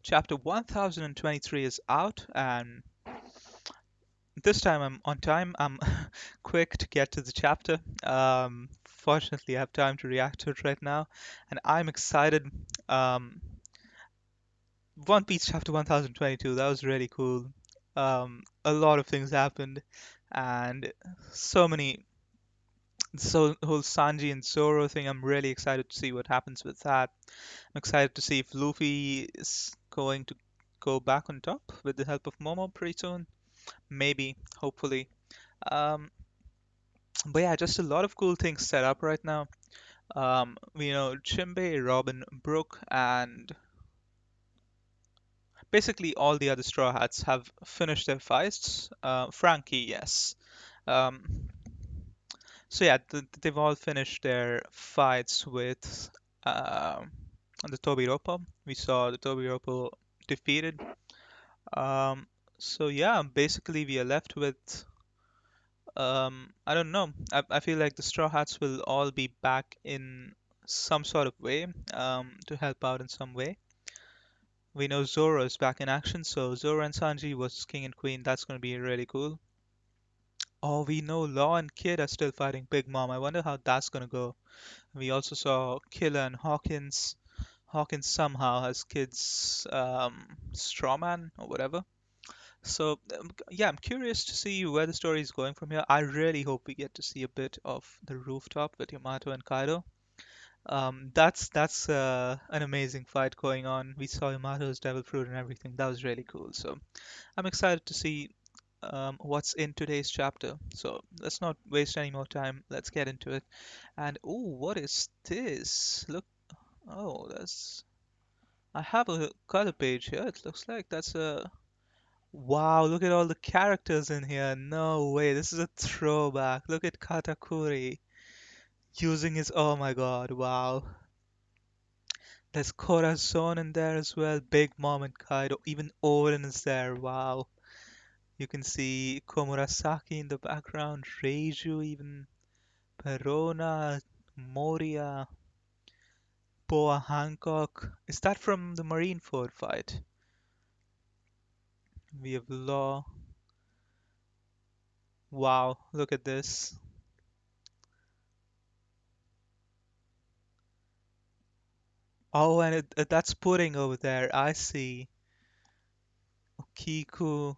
Chapter 1023 is out, and this time I'm on time. I'm quick to get to the chapter. Fortunately, I have time to react to it right now, and I'm excited. Um, One Piece Chapter 1022, that was really cool. A lot of things happened, and so many. So whole Sanji and Zoro thing, I'm really excited to see what happens with that. I'm excited to see if Luffy is going to go back on top with the help of Momo pretty soon. Maybe, hopefully. Um, but yeah, just a lot of cool things set up right now. We know Chimbe, Robin, Brook, and basically all the other Straw Hats have finished their fights. Frankie, yes. Um, so yeah, they've all finished their fights with um the Tobiropo. We saw the Tobiropo defeated. Um, so yeah, basically we are left with I don't know. I feel like the Straw Hats will all be back in some sort of way, to help out in some way. We know Zoro is back in action, so Zoro and Sanji was King and Queen. That's going to be really cool. Oh, we know Law and Kid are still fighting Big Mom. I wonder how that's going to go. We also saw Killer and Hawkins. Hawkins somehow has Kid's strawman or whatever. So, yeah, I'm curious to see where the story is going from here. I really hope we get to see a bit of the rooftop with Yamato and Kaido. That's an amazing fight going on. We saw Yamato's Devil Fruit and everything. That was really cool. So I'm excited to see what's in today's chapter. So let's not waste any more time. Let's get into it. And oh, what is this? Look, oh, that's. I have a color page here. It looks like that's a. Wow, look at all the characters in here. No way, this is a throwback. Look at Katakuri using his. Oh my god, wow. There's Corazon in there as well. Big Mom and Kaido. Even Oden is there. Wow. You can see Komurasaki in the background. Reiju, even. Perona. Moria. Boa Hancock. Is that from the Marineford fight? We have Law. Wow, look at this. Oh, and that's Pudding over there. I see. Kiku.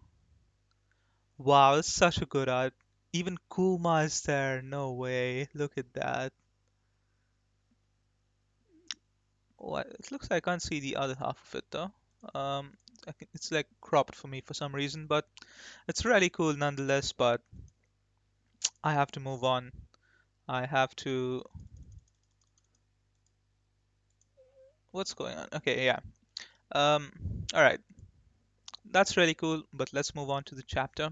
Wow, it's such a good art. Even Kuma is there. No way. Look at that. What? It looks like I can't see the other half of it though. Um, it's like cropped for me for some reason, but it's really cool nonetheless. But I have to move on. I have to. What's going on? Okay, yeah. Um, all right. That's really cool. But let's move on to the chapter.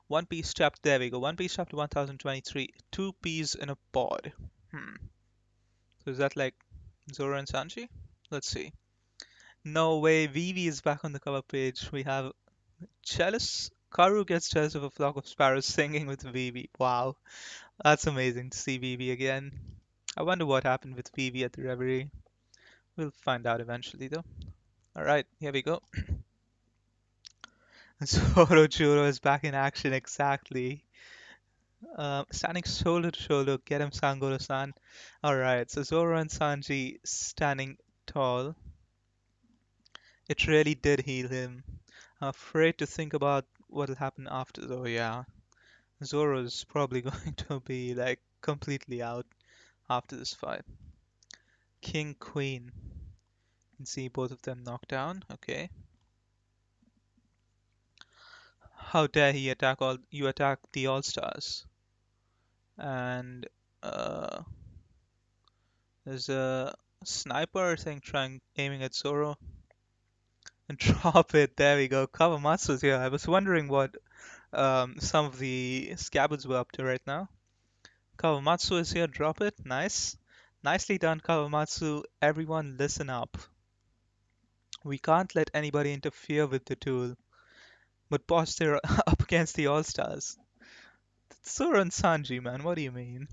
One Piece chapter. There we go. One Piece chapter 1023. Two peas in a pod. Hmm. So is that like Zoro and Sanji? Let's see. No way, Vivi is back on the cover page. We have jealous. Karu gets jealous of a flock of sparrows singing with Vivi. Wow, that's amazing to see Vivi again. I wonder what happened with Vivi at the Reverie. We'll find out eventually, though. Alright, here we go. Zoro is back in action, exactly. Standing shoulder to shoulder, get him, Sangoro-san. Alright, so Zoro and Sanji standing tall. It really did heal him. I'm afraid to think about what'll happen after, though, yeah. Zoro's probably going to be like completely out after this fight. King, Queen. You can see both of them knocked down. Okay. How dare he attack all you attack the All Stars. And uh there's a sniper thing trying aiming at Zoro. And drop it. There we go. Kawamatsu's here. I was wondering what some of the scabbards were up to right now. Kawamatsu is here. Drop it. Nice. Nicely done, Kawamatsu. Everyone listen up. We can't let anybody interfere with the tool. But boss, they're up against the All-Stars. Sora and Sanji, man, what do you mean?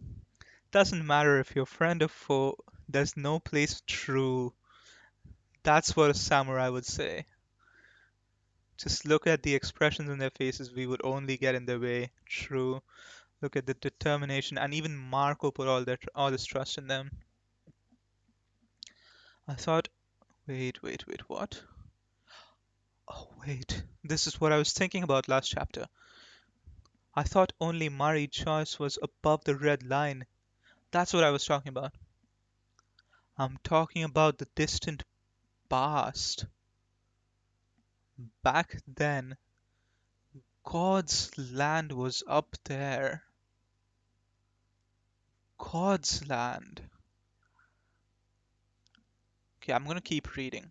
Doesn't matter if you're friend or foe, there's no place true. That's what a samurai would say. Just look at the expressions in their faces. We would only get in their way. True. Look at the determination, and even Marco put all this trust in them. I thought, wait, what? Oh, wait. This is what I was thinking about last chapter. I thought only Mari Choice was above the red line. That's what I was talking about. I'm talking about the distant past. Back then, God's land was up there. God's land. Okay, I'm gonna keep reading.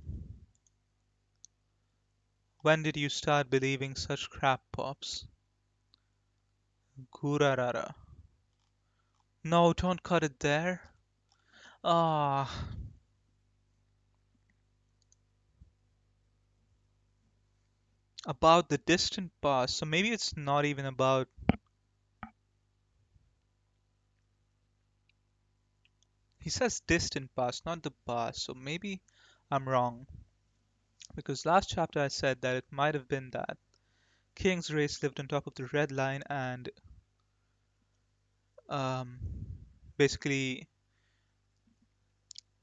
When did you start believing such crap, Pops? Gurarara. No, don't cut it there. Ah, about the distant past. So maybe it's not even about. He says distant past, not the past. So maybe I'm wrong. Because last chapter I said that it might have been that King's race lived on top of the red line and um, basically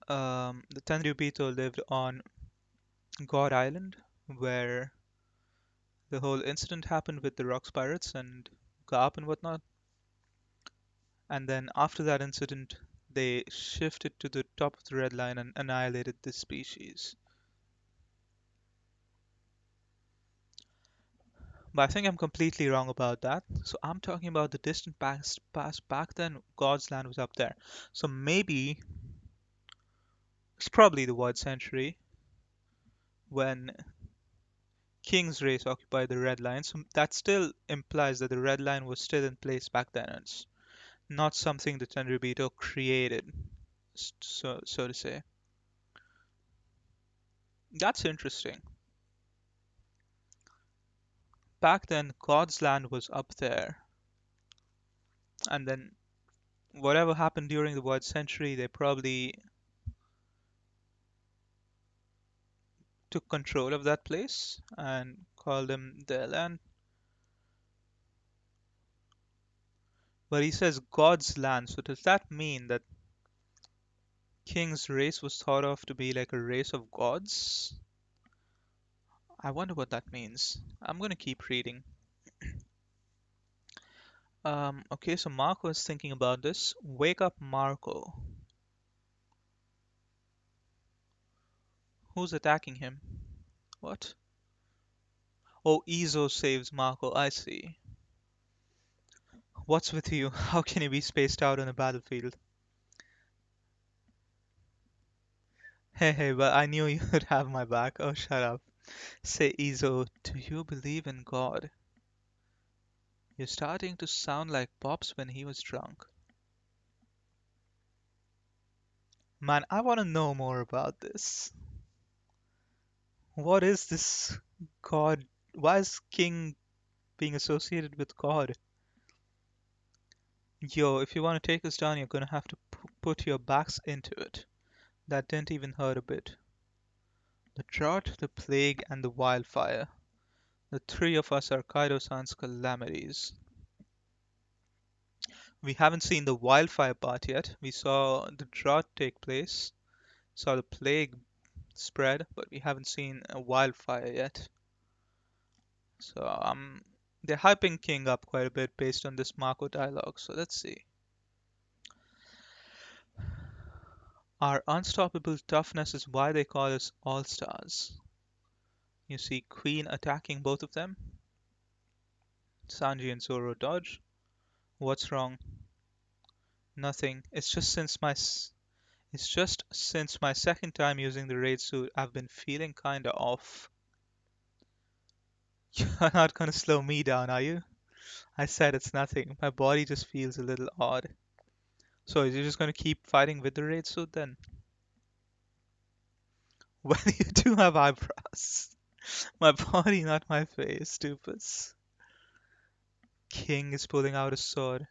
the Tenryubito lived on God Island where the whole incident happened with the Rocks Pirates and Garp and whatnot. And then after that incident, they shifted to the top of the red line and annihilated this species. But I think I'm completely wrong about that. So I'm talking about the distant past back then, God's land was up there. So maybe it's probably the Void Century when King's race occupied the red line. So that still implies that the red line was still in place back then. It's not something the Tenryubito created, so to say. That's interesting. Back then, God's land was up there, and then whatever happened during the Void Century, they probably took control of that place and called them their land. But he says God's land, so does that mean that King's race was thought of to be like a race of gods? I wonder what that means. I'm gonna keep reading. Okay, so Marco is thinking about this. Wake up, Marco. Who's attacking him? What? Oh, Izo saves Marco, I see. What's with you? How can you be spaced out on a battlefield? Hey, but I knew you would have my back. Oh, shut up. Say, Izo, do you believe in God? You're starting to sound like Pops when he was drunk. Man, I want to know more about this. What is this God? Why is King being associated with God? Yo, if you want to take us down, you're gonna have to put your backs into it. That didn't even hurt a bit. The drought, the plague, and the wildfire. The three of us are Kaido-san's calamities. We haven't seen the wildfire part yet. We saw the drought take place, saw the plague spread, but we haven't seen a wildfire yet. So they're hyping King up quite a bit based on this Marco dialogue. So let's see. Our unstoppable toughness is why they call us all-stars. You see Queen attacking both of them. Sanji and Zoro dodge. What's wrong? Nothing. It's just since my second time using the raid suit, I've been feeling kinda off. You're not gonna slow me down, are you? I said it's nothing. My body just feels a little odd. So you're just gonna keep fighting with the raid suit then? Well, you do have eyebrows. My body, not my face, stupid. King is pulling out a sword.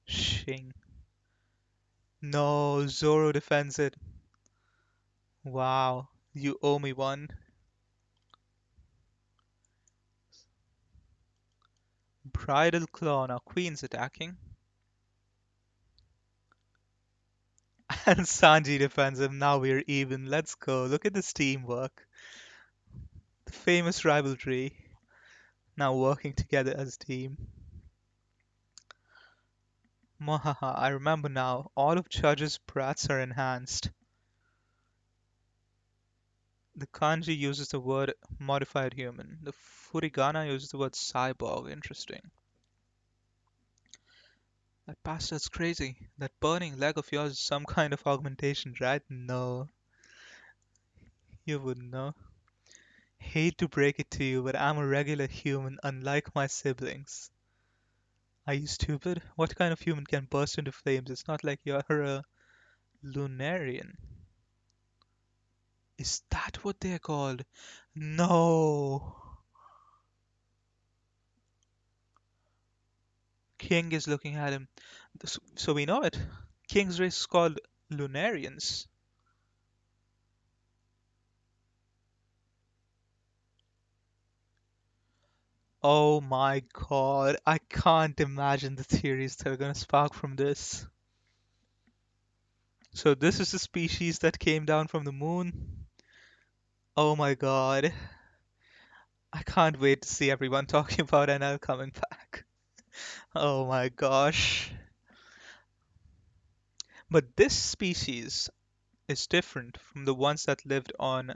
Shing. No, Zoro defends it. Wow, you owe me one. Bridal Claw. Now Queen's attacking. And Sanji defends him. Now we're even. Let's go. Look at this teamwork. The famous rivalry. Now working together as a team. Mwahaha, I remember now. All of Judge's brats are enhanced. The kanji uses the word modified human. The furigana uses the word cyborg. Interesting. That bastard's crazy. That burning leg of yours is some kind of augmentation, right? No, you wouldn't know. Hate to break it to you, but I'm a regular human, unlike my siblings. Are you stupid? What kind of human can burst into flames? It's not like you're a Lunarian. Is that what they're called? No! King is looking at him. So we know it. King's race is called Lunarians. Oh my god, I can't imagine the theories that are gonna spark from this. So this is the species that came down from the moon. Oh my god. I can't wait to see everyone talking about NL coming back. Oh my gosh. But this species is different from the ones that lived on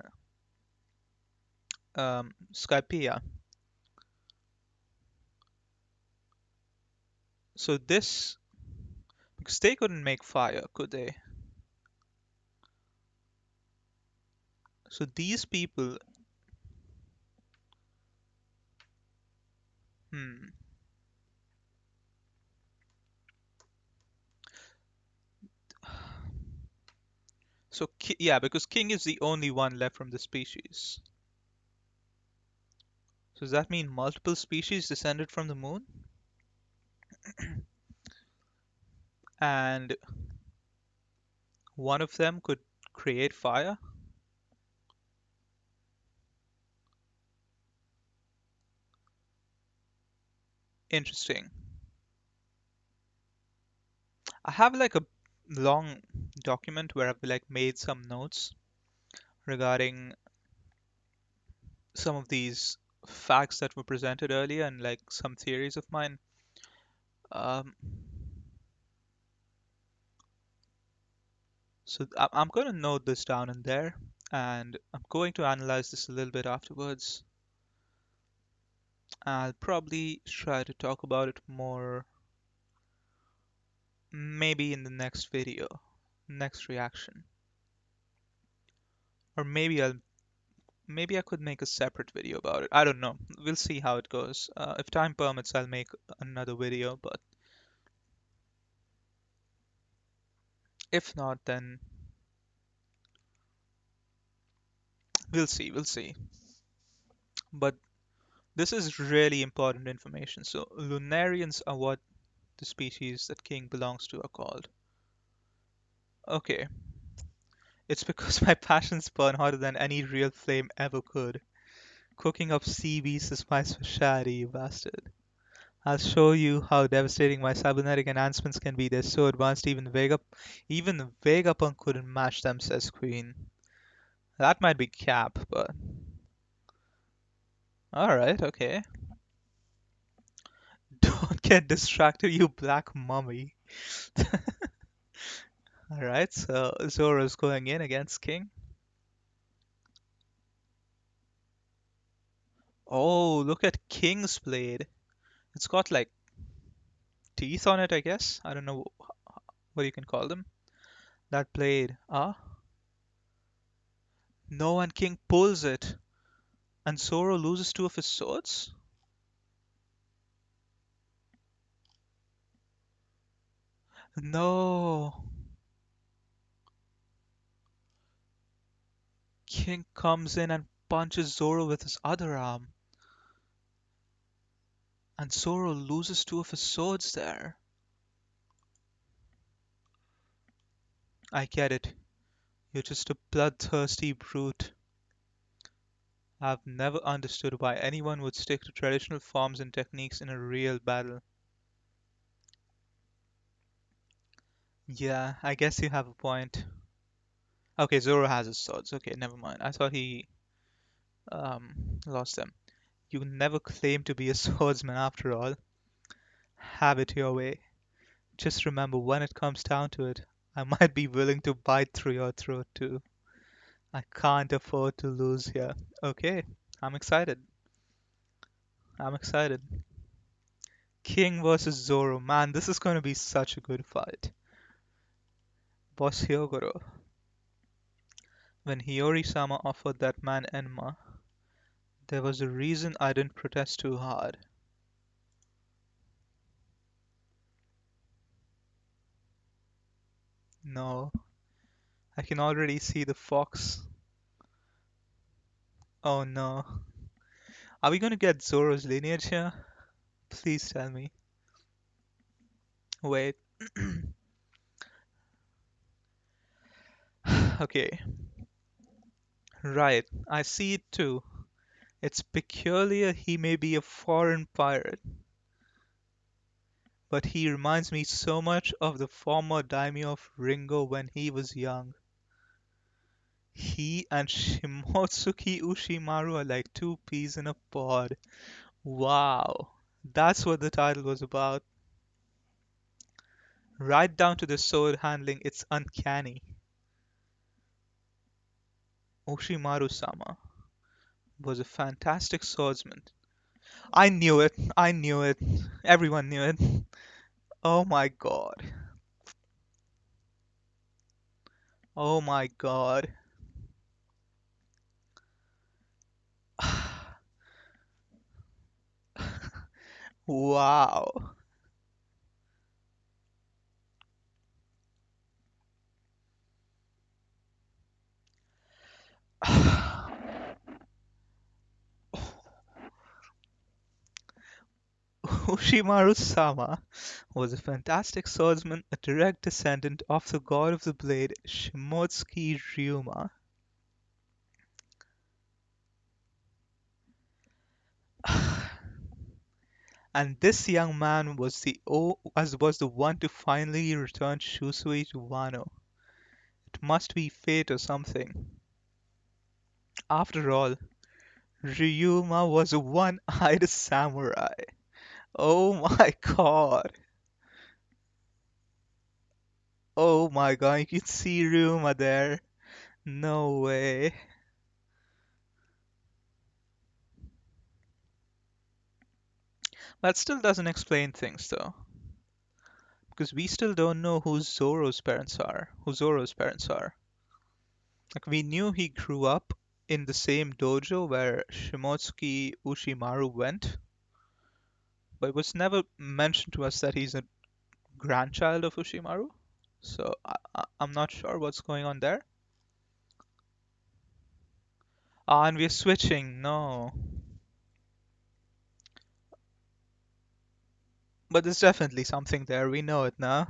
Skypiea. So this, because they couldn't make fire, could they? So these people, hmm. So yeah, because King is the only one left from the species. So does that mean multiple species descended from the moon? And one of them could create fire? Interesting. I have like a long document where I've like made some notes regarding some of these facts that were presented earlier and like some theories of mine. Um, so I'm going to note this down in there and I'm going to analyze this a little bit afterwards. I'll probably try to talk about it more maybe in the next video, next reaction. Or maybe I could make a separate video about it. I don't know. We'll see how it goes. If time permits, I'll make another video, but if not, then we'll see. But this is really important information. So Lunarians are what the species that King belongs to are called. Okay, it's because my passions burn hotter than any real flame ever could. Cooking up sea beasts is my specialty, you bastard. I'll show you how devastating my cybernetic enhancements can be. They're so advanced even Vegapunk couldn't match them, says Queen. That might be cap, but alright, okay. Don't get distracted, you black mummy. Alright, so Zoro's going in against King. Oh, look at King's blade. It's got like teeth on it, I guess. I don't know what you can call them. That blade. Ah, no, and King pulls it. And Zoro loses two of his swords? No. King comes in and punches Zoro with his other arm. And Zoro loses two of his swords there. I get it. You're just a bloodthirsty brute. I've never understood why anyone would stick to traditional forms and techniques in a real battle. Yeah, I guess you have a point. Okay, Zoro has his swords. Okay, never mind. I thought he lost them. You never claimed to be a swordsman after all. Have it your way. Just remember, when it comes down to it, I might be willing to bite through your throat too. I can't afford to lose here. Okay, I'm excited. I'm excited. King versus Zoro. Man, this is going to be such a good fight. Boss Hyogoro. When Hiyori-sama offered that man Enma, there was a reason I didn't protest too hard. No, I can already see the fox. Oh no. Are we going to get Zoro's lineage here? Please tell me. Wait. Okay. Right. I see it too. It's peculiar he may be a foreign pirate, but he reminds me so much of the former daimyo of Ringo when he was young. He and Shimotsuki Ushimaru are like two peas in a pod. Wow. That's what the title was about. Right down to the sword handling, it's uncanny. Oshimaru-sama was a fantastic swordsman. I knew it. I knew it. Everyone knew it. Oh my god. Oh my god. Wow. Oshimaru-sama was a fantastic swordsman, a direct descendant of the god of the blade, Shimotsuki Ryuma. And this young man was the one to finally return Shusui to Wano. It must be fate or something. After all, Ryuma was a one-eyed samurai. Oh my god. Oh my god, you can see Ryuma there. No way. That still doesn't explain things though. Because we still don't know who Zoro's parents are. Like we knew he grew up in the same dojo where Shimotsuki Ushimaru went, but it was never mentioned to us that he's a grandchild of Ushimaru. So I'm not sure what's going on there. Ah, and we're switching. No. But there's definitely something there. We know it now.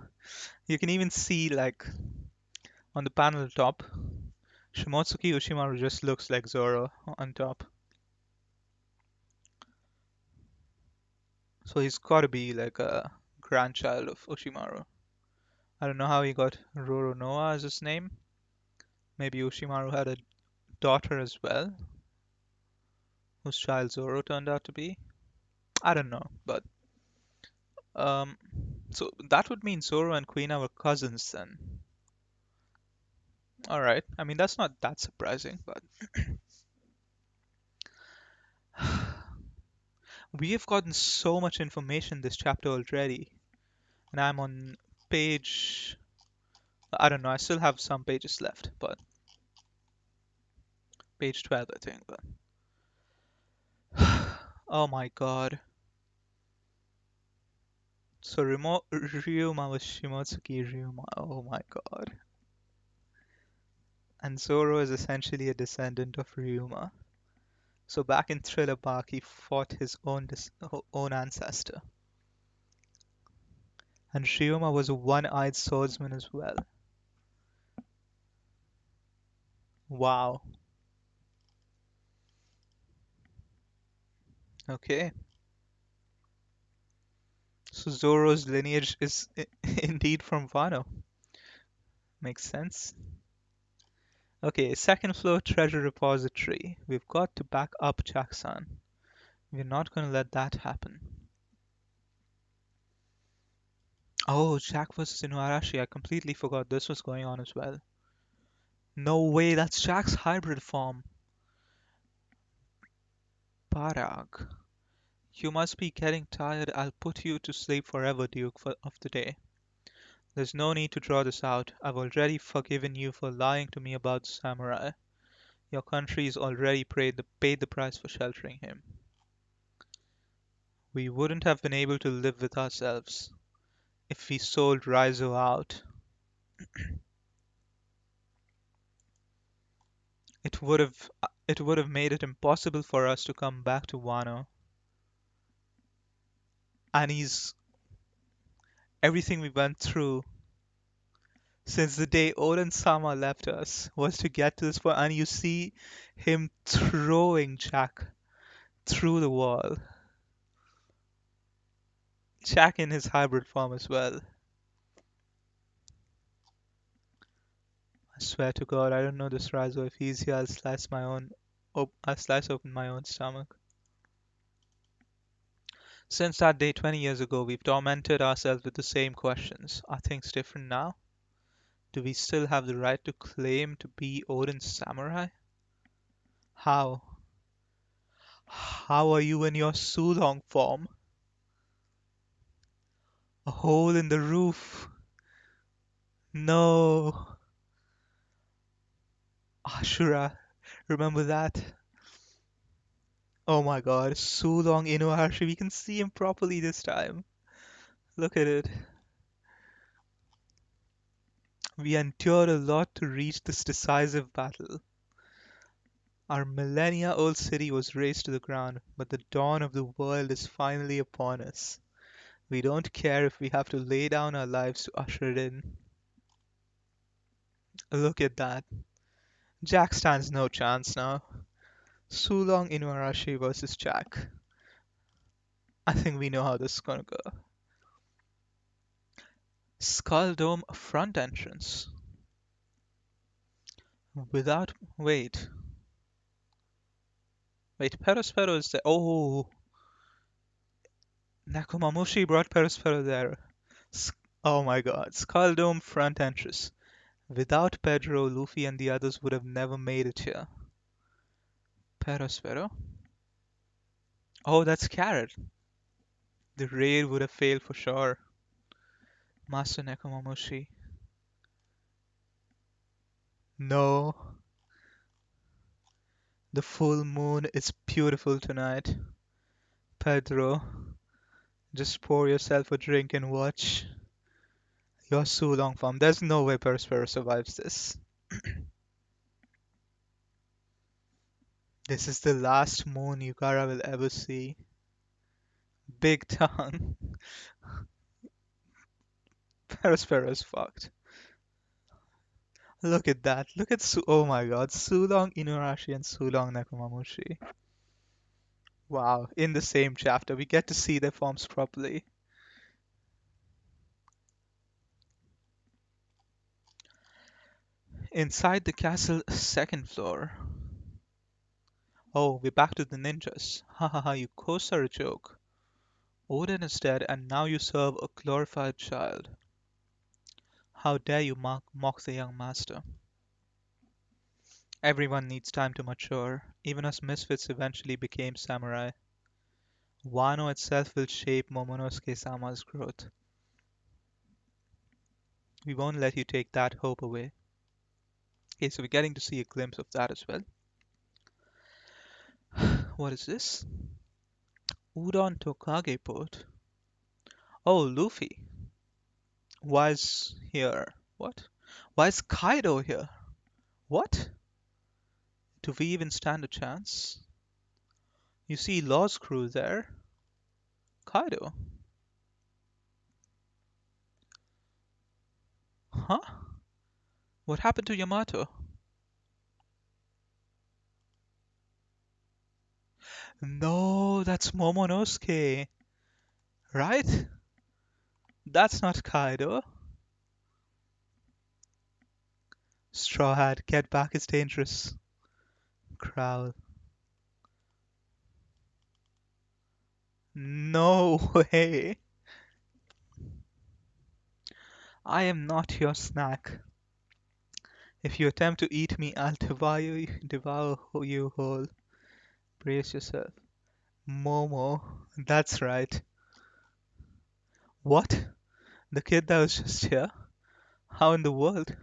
You can even see, like, on the panel top, Shimotsuki Ushimaru just looks like Zoro on top. So he's gotta be like a grandchild of Ushimaru. I don't know how he got Roronoa as his name. Maybe Ushimaru had a daughter as well, whose child Zoro turned out to be. I don't know, but um, so that would mean Zoro and Kuina were cousins then. All right. I mean, that's not that surprising, but we have gotten so much information this chapter already, and I'm on page. I don't know. I still have some pages left, but page 12, I think. But oh my god. So Ryuma was Shimotsuki Ryuma. Oh my god. And Zoro is essentially a descendant of Ryuma. So back in Thriller Bark, he fought his own ancestor. And Ryuma was a one-eyed swordsman as well. Wow. Okay. So Zoro's lineage is indeed from Wano. Makes sense. Okay, second floor treasure repository. We've got to back up Jackson. We're not gonna let that happen. Oh, Jack versus Inuarashi. I completely forgot this was going on as well. No way, that's Jack's hybrid form. Parag. You must be getting tired. I'll put you to sleep forever, Duke of the Day. There's no need to draw this out. I've already forgiven you for lying to me about the samurai. Your country's already paid the price for sheltering him. We wouldn't have been able to live with ourselves if we sold Raizo out. It would have it would have made it impossible for us to come back to Wano. And he's everything we went through since the day Oden-sama left us was to get to this point, and you see him throwing Jack through the wall. Jack in his hybrid form as well. I swear to God, I don't know this Raizo. If he's here, I'll slice open my own stomach. Since that day 20 years ago, we've tormented ourselves with the same questions. Are things different now? Do we still have the right to claim to be Odin's samurai? How? How are you in your Sulong form? A hole in the roof. No. Ashura. Remember that? Oh my god. Sulong Inuarashi. We can see him properly this time. Look at it. We endured a lot to reach this decisive battle. Our millennia-old city was razed to the ground, but the dawn of the world is finally upon us. We don't care if we have to lay down our lives to usher it in. Look at that. Jack stands no chance now. Sulong Inuarashi versus Jack. I think we know how this is gonna go. Skull Dome front entrance. Without wait. Wait, Perospero is there. Oh, Nekomamushi brought Perospero there. Oh my god. Skull Dome front entrance. Without Pedro, Luffy and the others would have never made it here. Perospero? Oh, that's Carrot. The raid would have failed for sure. Master Nekomamushi. No. The full moon is beautiful tonight. Pedro, just pour yourself a drink and watch. You're so long farm. There's no way Perospero survives this. This is the last moon Yukara will ever see. Big tongue. Perospero is fucked. Look at that. Look at oh my god. Sulong Inuarashi and Sulong Nekomamushi. Wow. In the same chapter, we get to see their forms properly. Inside the castle, second floor. Oh, we're back to the ninjas. Ha ha ha, you coast are a joke. Odin is dead and now you serve a glorified child. How dare you mock the young master? Everyone needs time to mature. Even us misfits eventually became samurai. Wano itself will shape Momonosuke-sama's growth. We won't let you take that hope away. Okay, so we're getting to see a glimpse of that as well. What is this? Udon Tokage Port. Oh, Luffy. Why is here? What? Why is Kaido here? What? Do we even stand a chance? You see Law's crew there. Kaido. Huh? What happened to Yamato? No, that's Momonosuke, right? That's not Kaido. Straw Hat, get back, it's dangerous. Growl. No way. I am not your snack. If you attempt to eat me, I'll devour you whole. Brace yourself. Momo, that's right. What? The kid that was just here? How in the world?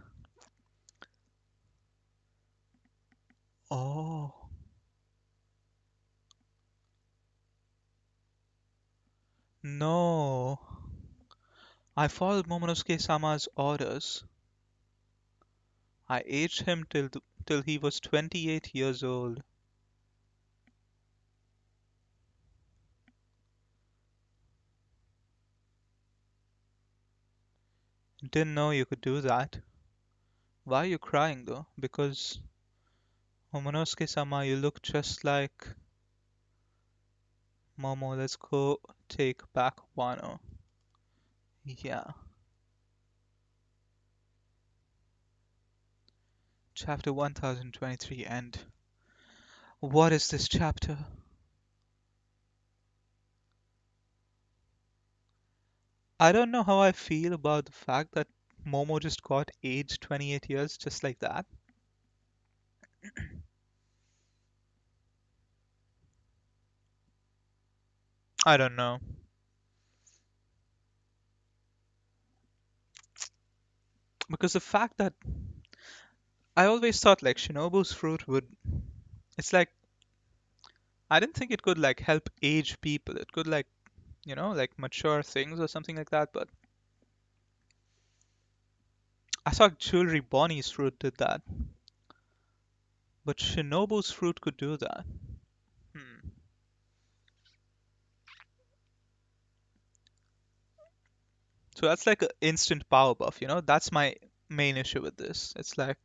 Oh, no. I followed Momonosuke-sama's orders. I aged him till he was 28 years old. Didn't know you could do that. Why are you crying though? Because Momonosuke-sama, you look just like Momo. Let's go take back Wano. Yeah. Chapter 1023 end. What is this chapter? I don't know how I feel about the fact that Momo just got aged 28 years just like that. I don't know. Because the fact that I always thought like Shinobu's fruit would. It's like I didn't think it could like help age people. It could like, like mature things or something like that. But I thought Jewelry Bonnie's fruit did that. But Shinobu's fruit could do that. Hmm. So that's like an instant power buff, That's my main issue with this. It's like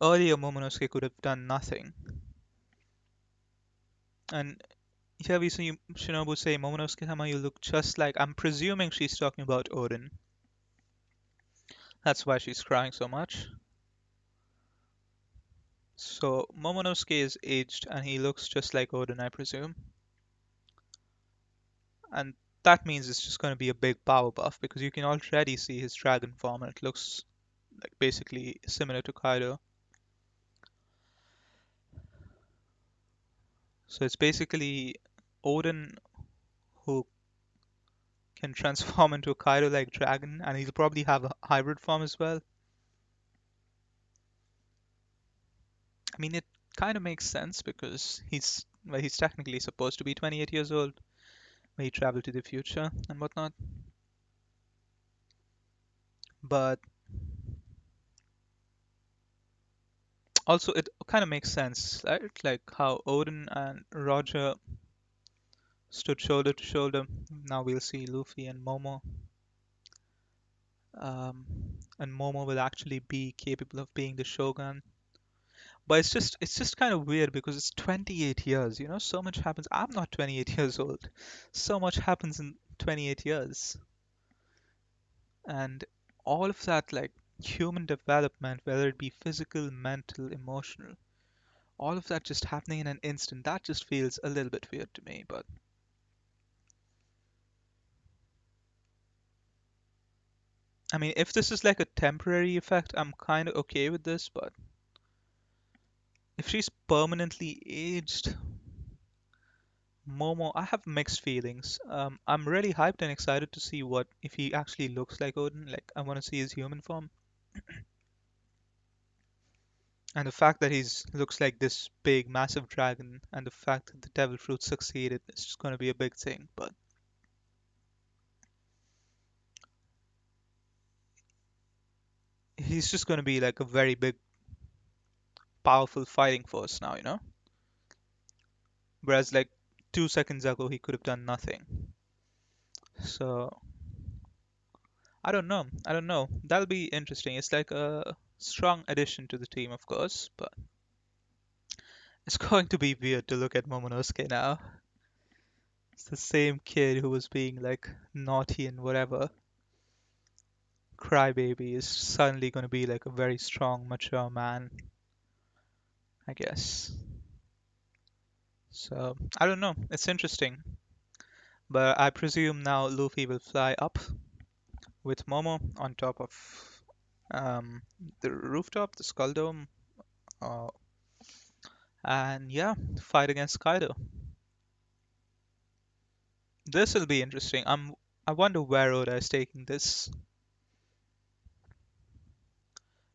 earlier Momonosuke could have done nothing. And here we see Shinobu say, Momonosuke-sama, you look just like. I'm presuming she's talking about Odin. That's why she's crying so much. So Momonosuke is aged and he looks just like Odin, I presume. And that means it's just going to be a big power buff because you can already see his dragon form and it looks like basically similar to Kaido. So it's basically Odin who can transform into a Kaido-like dragon, and he'll probably have a hybrid form as well. I mean, it kind of makes sense because he's technically supposed to be 28 years old when he traveled to the future and whatnot. But also, it kind of makes sense, right? Like how Odin and Roger stood shoulder to shoulder. Now we'll see Luffy and Momo. Um, and Momo will actually be capable of being the Shogun. But it's just kind of weird because it's 28 years, so much happens. I'm not 28 years old. So much happens in 28 years. And all of that, like human development, whether it be physical, mental, emotional, all of that just happening in an instant, that just feels a little bit weird to me. But I mean, if this is like a temporary effect, I'm kind of okay with this. But if she's permanently aged, Momo, I have mixed feelings. I'm really hyped and excited to see what if he actually looks like Odin. Like, I want to see his human form, and the fact that he's looks like this big, massive dragon, and the fact that the devil fruit succeeded, it's just going to be a big thing. But he's just going to be like a very big, powerful fighting force now. Whereas like 2 seconds ago, he could have done nothing. So I don't know. I don't know. That'll be interesting. It's like a strong addition to the team, of course, but It's going to be weird to look at Momonosuke now. It's the same kid who was being like naughty and whatever. Crybaby is suddenly going to be like a very strong, mature man, I guess. So, I don't know. It's interesting. But I presume now Luffy will fly up with Momo on top of um, the rooftop, the Skull Dome, uh, and yeah, fight against Kaido. This will be interesting. I wonder where Oda is taking this.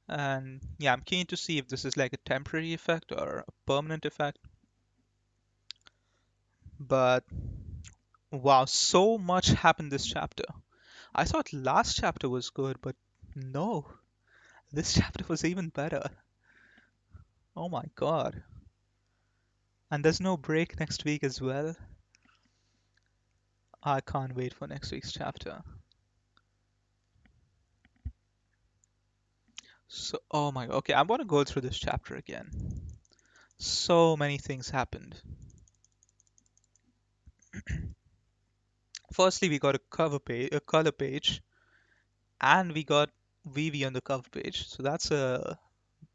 And yeah, I'm keen to see if this is like a temporary effect or a permanent effect. But wow, so much happened this chapter. I thought last chapter was good, but no, this chapter was even better. Oh my god. And there's no break next week as well. I can't wait for next week's chapter. So, oh my, okay, I want to go through this chapter again. So many things happened. Firstly, we got a cover page, a color page, and we got Vivi on the cover page. So that's a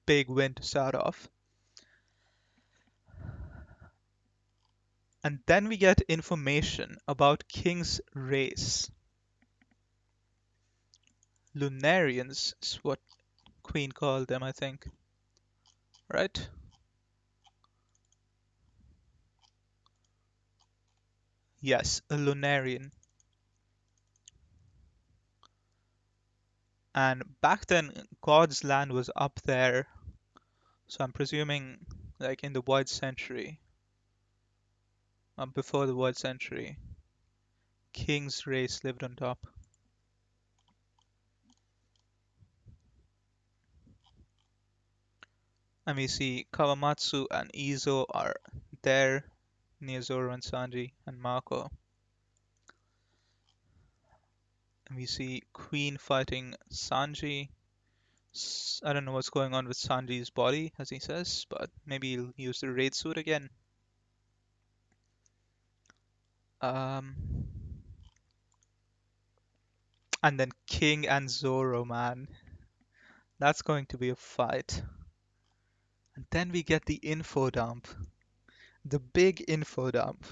big win to start off. And then we get information about King's race. Lunarians is what Queen called them, I think. Right? Yes, a Lunarian. And back then, God's land was up there. So I'm presuming, like in the Void Century, before the Void Century, King's race lived on top. And we see Kawamatsu and Izo are there near Zoro and Sanji and Marco. And we see Queen fighting Sanji. I don't know what's going on with Sanji's body, as he says, but maybe he'll use the raid suit again. Um, and then King and Zoro, man. That's going to be a fight. And then we get the info dump. The big info dump.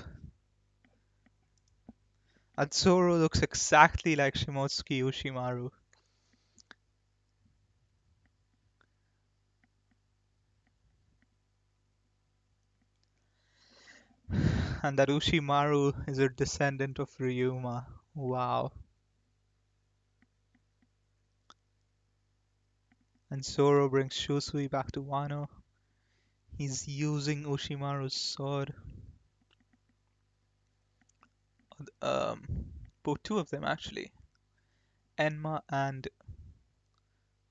And Zoro looks exactly like Shimotsuki Ushimaru. And that Ushimaru is a descendant of Ryuma. Wow. And Zoro brings Shusui back to Wano. He's using Ushimaru's sword. Um, both two of them actually. Enma and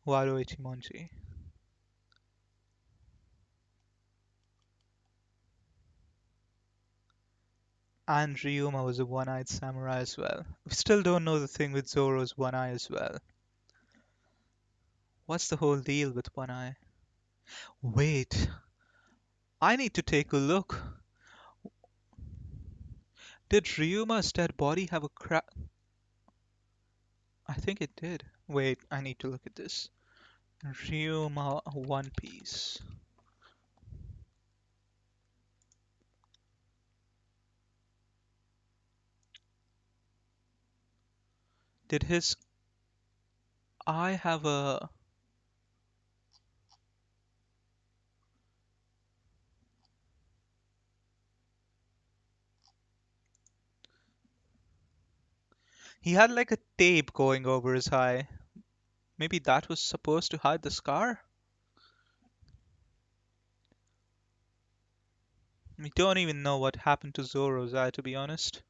Wado Ichimonji. And Ryuma was a one-eyed samurai as well. We still don't know the thing with Zoro's one eye as well. What's the whole deal with one eye? Wait, I need to take a look. Did Ryuma's dead body have a crack? I think it did. Wait, I need to look at this. Ryuma One Piece. Did his eye have a... He had like a tape going over his eye. Maybe that was supposed to hide the scar? We don't even know what happened to Zoro's eye, to be honest.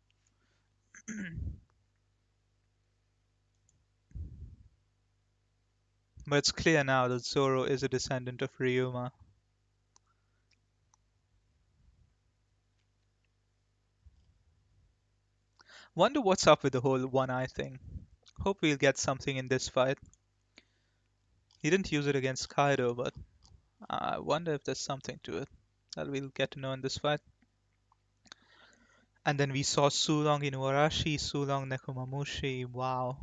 But it's clear now that Zoro is a descendant of Ryuma. Wonder what's up with the whole one eye thing. Hope we'll get something in this fight. He didn't use it against Kaido, but I wonder if there's something to it. that we'll get to know in this fight. And then we saw Sulong Inuarashi, Sulong Nekomamushi. Wow.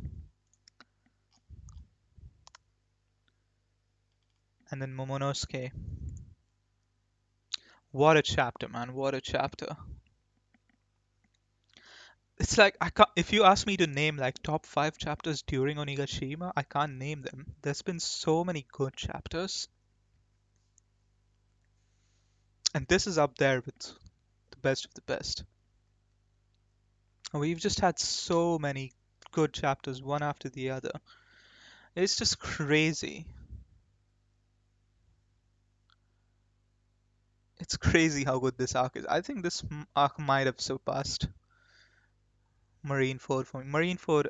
And then Momonosuke. What a chapter, man. What a chapter. It's like I can't, if you ask me to name like top 5 chapters during Onigashima, I can't name them. There's been so many good chapters, and this is up there with the best of the best. And we've just had so many good chapters, one after the other. It's just crazy. It's crazy how good this arc is. I think this arc might have surpassed Marineford for me. Marineford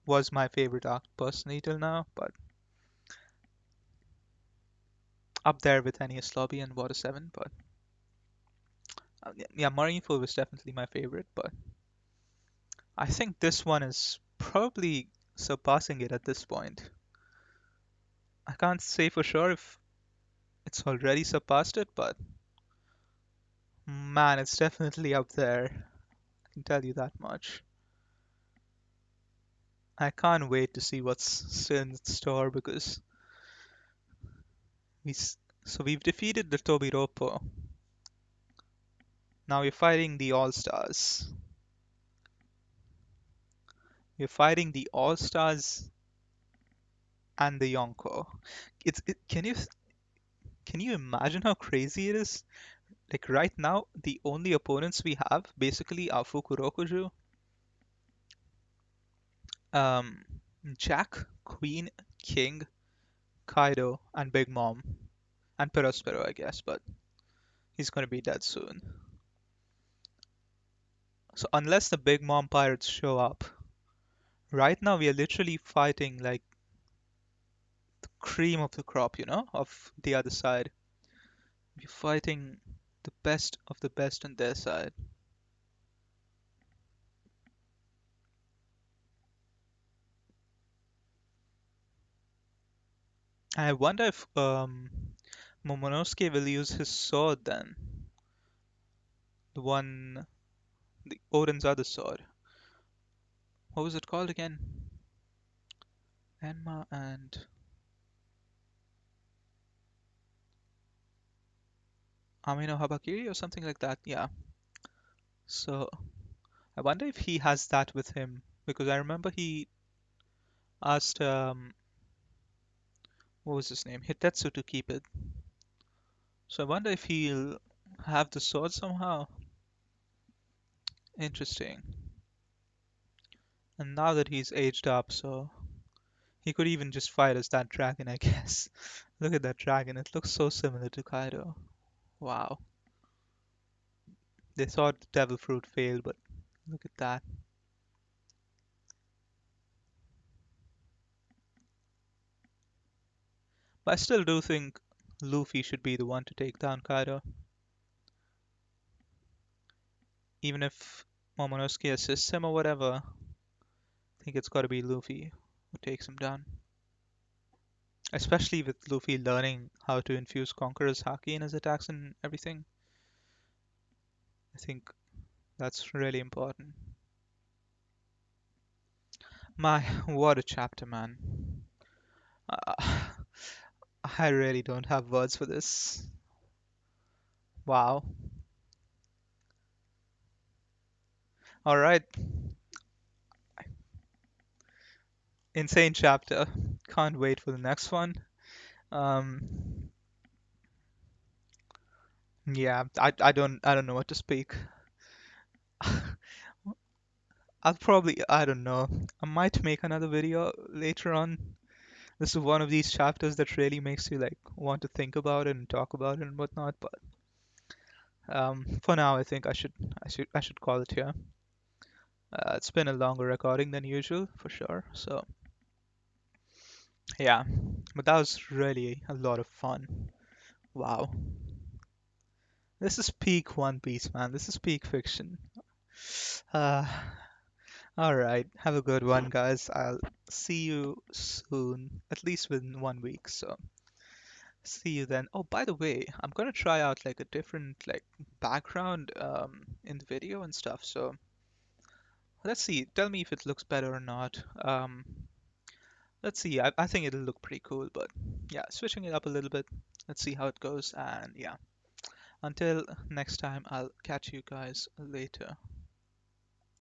was my favorite arc personally till now, but up there with Enies Lobby and Water 7. But yeah, Marineford was definitely my favorite, but I think this one is probably surpassing it at this point. I can't say for sure if it's already surpassed it, but man, it's definitely up there. I can tell you that much. I can't wait to see what's still in store because we so we've defeated the Tobiropo. Now we're fighting the All-Stars. We're fighting the All-Stars and the Yonko. Can you imagine how crazy it is? Like right now, the only opponents we have basically are Fukurokuju, um, Jack, Queen, King, Kaido, and Big Mom, and Perospero, I guess, but he's gonna be dead soon. So unless the Big Mom pirates show up, right now we are literally fighting like the cream of the crop, of the other side. We're fighting the best of the best on their side. I wonder if Momonosuke will use his sword then. The one, the Odin's other sword. What was it called again? Enma and Amino Habakiri or something like that. Yeah. So I wonder if he has that with him because I remember he asked what was his name? Hitetsu to keep it. So I wonder if he'll have the sword somehow. Interesting. And now that he's aged up, so he could even just fight as that dragon, I guess. Look at that dragon. It looks so similar to Kaido. Wow. They thought the devil fruit failed, but look at that. But I still do think Luffy should be the one to take down Kaido. Even if Momonosuke assists him or whatever, I think it's gotta be Luffy who takes him down. Especially with Luffy learning how to infuse Conqueror's Haki in his attacks and everything. I think that's really important. My, what a chapter, man. Uh, I really don't have words for this. Wow. Alright, insane chapter. Can't wait for the next one. Um, yeah, I don't know what to speak. I don't know. I might make another video later on. This is one of these chapters that really makes you like want to think about it and talk about it and whatnot. But for now, I think I should call it here. It's been a longer recording than usual for sure. So yeah, but that was really a lot of fun. Wow, this is peak One Piece, man. This is peak fiction. Uh, all right, have a good one, guys. I'll see you soon, at least within one week. So See you then. Oh, by the way, I'm gonna try out like a different like background in the video and stuff. So let's see. Tell me if it looks better or not. Let's see. I think it'll look pretty cool, but yeah, switching it up a little bit. Let's see how it goes. And yeah, until next time, I'll catch you guys later.